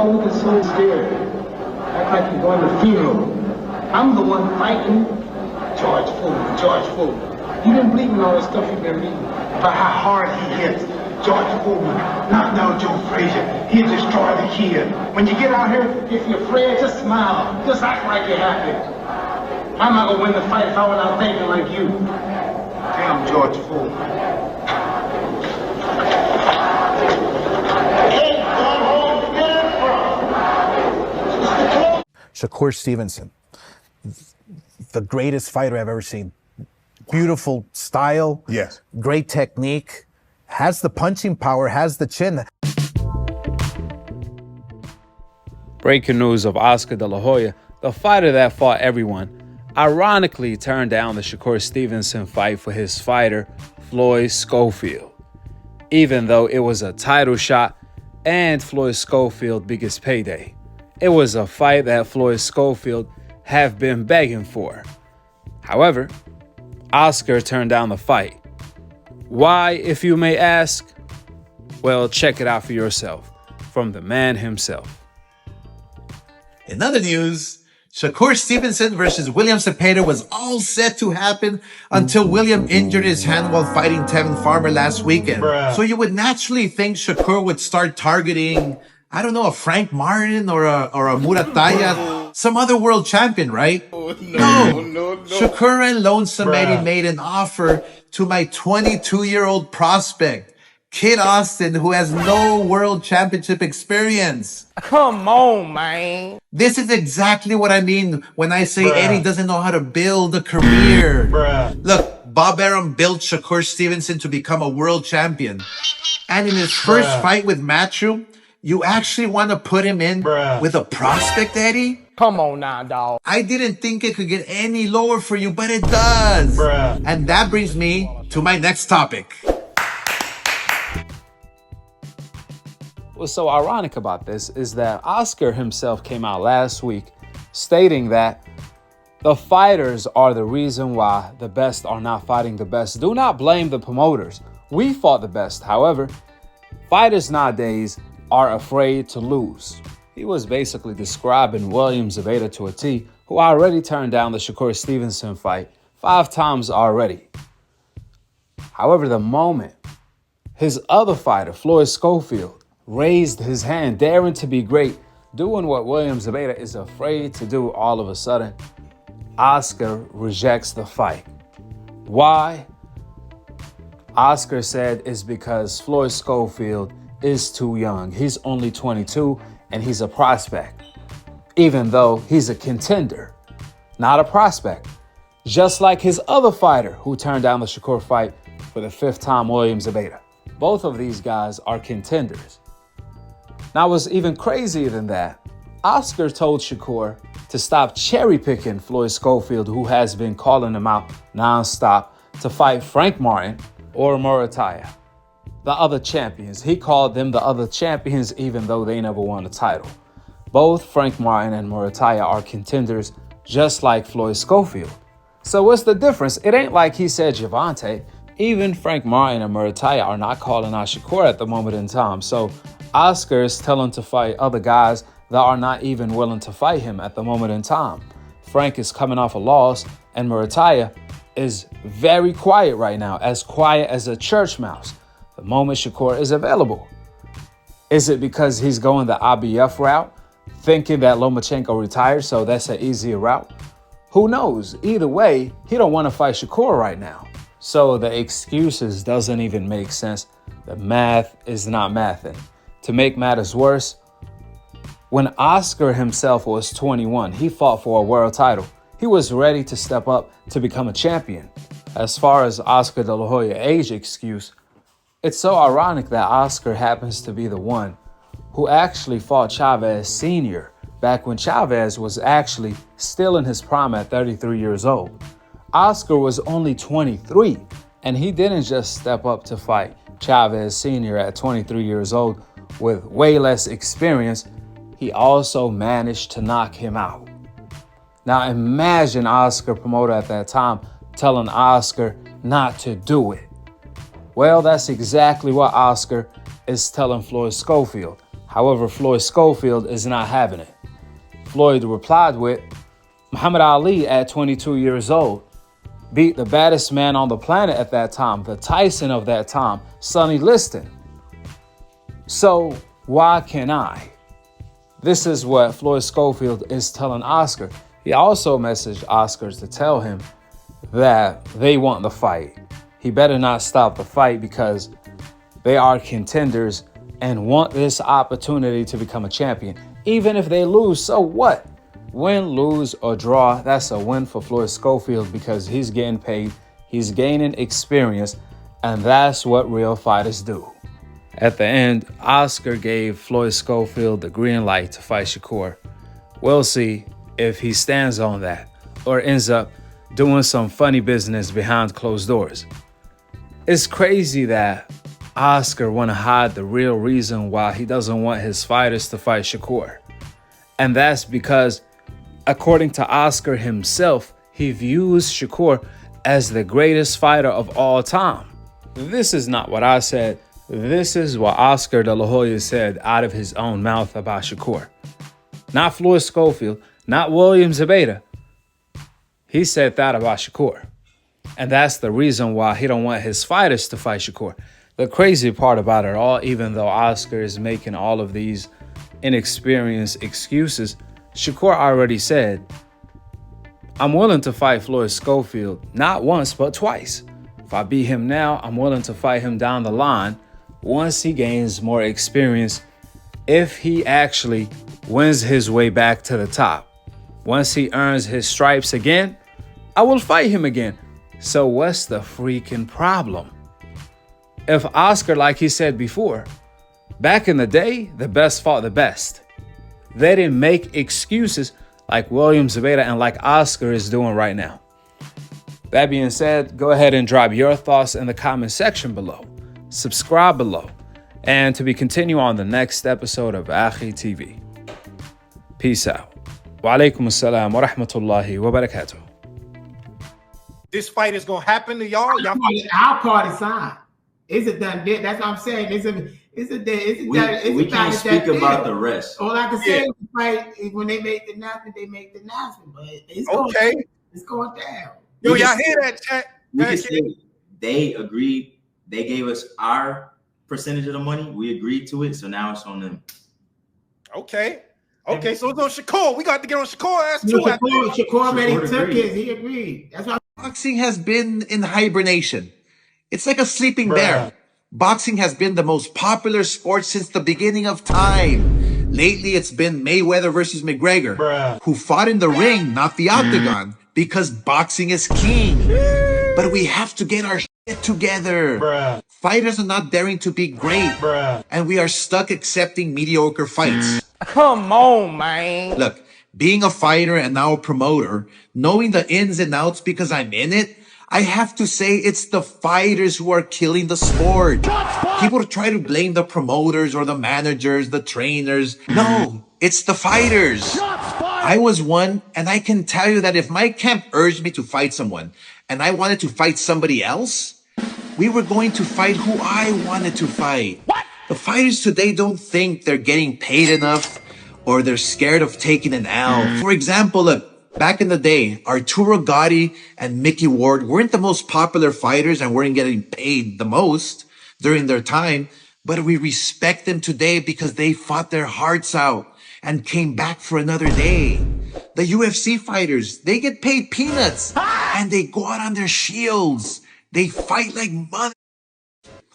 y'all looking so scared? Act like you're going to the funeral. I'm the one fighting. George Foreman. You didn't believe in all the stuff you've been reading about how hard he hits. George Foreman knocked down Joe Frazier. He'll destroy the kid. When you get out here, if you're afraid, just smile. Just act like you're happy. I'm not gonna win the fight if I went out thinking like you. Damn George Foreman. Shakur Stevenson, the greatest fighter I've ever seen. Beautiful style, yes, great technique, has the punching power, has the chin. Breaking news of Oscar De La Hoya, the fighter that fought everyone, ironically turned down the Shakur Stevenson fight for his fighter, Floyd Schofield. Even though it was a title shot and Floyd Schofield's biggest payday. It was a fight that Floyd Schofield have been begging for. However, Oscar turned down the fight. Why, if you may ask? Well, check it out for yourself from the man himself. In other news, Shakur Stevenson versus William Zepeda was all set to happen until William injured his hand while fighting Tevin Farmer last weekend. So you would naturally think Shakur would start targeting, I don't know, a Frank Martin or a Murataya, some other world champion, right? No. Shakur and Lonesome Eddie made an offer to my 22-year-old prospect, Kid Austin, who has no world championship experience. Come on, man. This is exactly what I mean when I say Eddie doesn't know how to build a career. Look, Bob Arum built Shakur Stevenson to become a world champion. And in his first fight with Matchroom, you actually want to put him in with a prospect, Eddie? Come on now, dog. I didn't think it could get any lower for you, but it does. And that brings me to my next topic. What's so ironic about this is that Oscar himself came out last week stating that the fighters are the reason why the best are not fighting the best. Do not blame the promoters. We fought the best. However, fighters nowadays are afraid to lose. He was basically describing William Zepeda to a T, who already turned down the Shakur Stevenson fight 5 times already. However, the moment his other fighter, Floyd Schofield, raised his hand, daring to be great, doing what William Zepeda is afraid to do, all of a sudden, Oscar rejects the fight. Why? Oscar said it's because Floyd Schofield is too young. He's only 22 and he's a prospect, even though he's a contender, not a prospect. Just like his other fighter who turned down the Shakur fight for the 5th time, William Zepeda. Both of these guys are contenders. Now, what's even crazier than that, Oscar told Shakur to stop cherry-picking Floyd Schofield, who has been calling him out nonstop, to fight Frank Martin or Murataya, the other champions. He called them the other champions even though they never won a title. Both Frank Martin and Murataya are contenders just like Floyd Schofield. So what's the difference? It ain't like he said Gervonta. Even Frank Martin and Murataya are not calling out Shakur at the moment in time. So Oscar is telling to fight other guys that are not even willing to fight him at the moment in time. Frank is coming off a loss, and Murataya is very quiet right now, as quiet as a church mouse the moment Shakur is available. Is it because he's going the IBF route, thinking that Lomachenko retired, so that's an easier route? Who knows? Either way, he don't want to fight Shakur right now. So the excuses doesn't even make sense. The math is not mathing. To make matters worse, when Oscar himself was 21, he fought for a world title. He was ready to step up to become a champion. As far as Oscar De La Hoya age excuse, it's so ironic that Oscar happens to be the one who actually fought Chavez Sr. back when Chavez was actually still in his prime at 33 years old. Oscar was only 23, and he didn't just step up to fight Chavez Sr. at 23 years old with way less experience. He also managed to knock him out. Now imagine Oscar promoter at that time telling Oscar not to do it. Well, that's exactly what Oscar is telling Floyd Schofield. However, Floyd Schofield is not having it. Floyd replied with, Muhammad Ali at 22 years old beat the baddest man on the planet at that time, the Tyson of that time, Sonny Liston. So why can't I? This is what Floyd Schofield is telling Oscar. He also messaged Oscar to tell him that they want the fight. He better not stop the fight because they are contenders and want this opportunity to become a champion. Even if they lose, so what? Win, lose, or draw, that's a win for Floyd Schofield because he's getting paid, he's gaining experience, and that's what real fighters do. At the end, Oscar gave Floyd Schofield the green light to fight Shakur. We'll see if he stands on that or ends up doing some funny business behind closed doors. It's crazy that Oscar want to hide the real reason why he doesn't want his fighters to fight Shakur. And that's because, according to Oscar himself, he views Shakur as the greatest fighter of all time. This is not what I said. This is what Oscar de la Hoya said out of his own mouth about Shakur. Not Floyd Schofield, not William Zabeda. He said that about Shakur. And that's the reason why he don't want his fighters to fight Shakur. The crazy part about it all, even though Oscar is making all of these inexperienced excuses, Shakur already said, I'm willing to fight Floyd Schofield, not once, but twice. If I beat him now, I'm willing to fight him down the line once he gains more experience, if he actually wins his way back to the top. Once he earns his stripes again, I will fight him again. So what's the freaking problem? If Oscar, like he said before, back in the day, the best fought the best. They didn't make excuses like William Zabeda and like Oscar is doing right now. That being said, go ahead and drop your thoughts in the comment section below. Subscribe below. And to be continued on the next episode of Akhi TV. Peace out. Wa alaikum assalam wa rahmatullahi wa barakatuh. This fight is gonna happen to y'all. Our party side. Is it done? That's what I'm saying. We can't speak about the rest. All I can say is the fight when they make the announcement, but it's going down. Yo, y'all hear that, chat? We can say they agreed. They gave us our percentage of the money. We agreed to it, so now it's on them. Okay, so it's on Shakur. We got to get on Shakur ass too. Shakur already took his. He agreed. That's why Boxing has been in hibernation. It's like a sleeping bear. Boxing has been the most popular sport since the beginning of time. Lately, it's been Mayweather versus McGregor, who fought in the ring, not the octagon, because boxing is king. But we have to get our shit together. Fighters are not daring to be great, and we are stuck accepting mediocre fights. Come on, man. Look, being a fighter and now a promoter, knowing the ins and outs because I'm in it, I have to say it's the fighters who are killing the sport. People try to blame the promoters or the managers, the trainers. No, it's the fighters. I was one, and I can tell you that if my camp urged me to fight someone and I wanted to fight somebody else, we were going to fight who I wanted to fight. The fighters today don't think they're getting paid enough or they're scared of taking an L. For example, look, back in the day, Arturo Gatti and Mickey Ward weren't the most popular fighters and weren't getting paid the most during their time, but we respect them today because they fought their hearts out and came back for another day. The UFC fighters, they get paid peanuts and they go out on their shields. They fight like mother.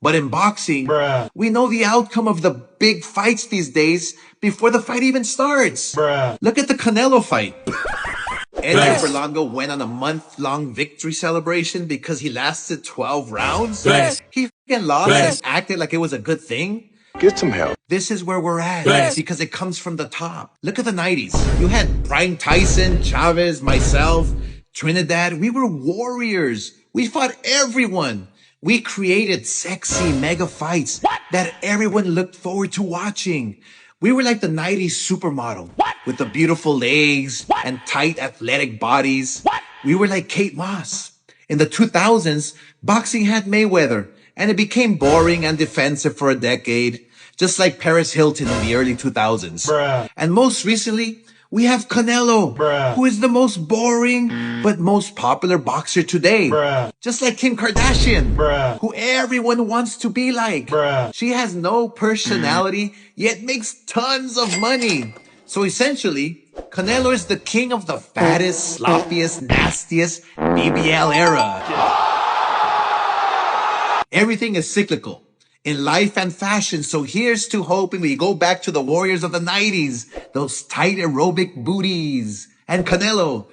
But in boxing, we know the outcome of the big fights these days before the fight even starts. Look at the Canelo fight. Edgar Berlanga went on a month-long victory celebration because he lasted 12 rounds. He fucking lost and acted like it was a good thing. Get some help. This is where we're at because it comes from the top. Look at the 90s. You had Brian Tyson, Chavez, myself, Trinidad. We were warriors. We fought everyone. We created sexy mega fights that everyone looked forward to watching. We were like the 90s supermodel with the beautiful legs and tight athletic bodies. We were like Kate Moss. In the 2000s, boxing had Mayweather and it became boring and defensive for a decade. just like Paris Hilton in the early 2000s. Bruh. And most recently, we have Canelo, Bruh. who is the most boring but most popular boxer today. Bruh. Just like Kim Kardashian, Bruh. who everyone wants to be like. Bruh. She has no personality, yet makes tons of money. So essentially, Canelo is the king of the fattest, sloppiest, nastiest BBL era. Everything is cyclical in life and fashion. So here's to hoping we go back to the warriors of the 90s, those tight aerobic booties. And Canelo,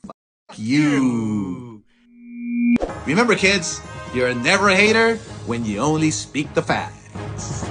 fuck you. Remember, kids, you're never a hater when you only speak the facts.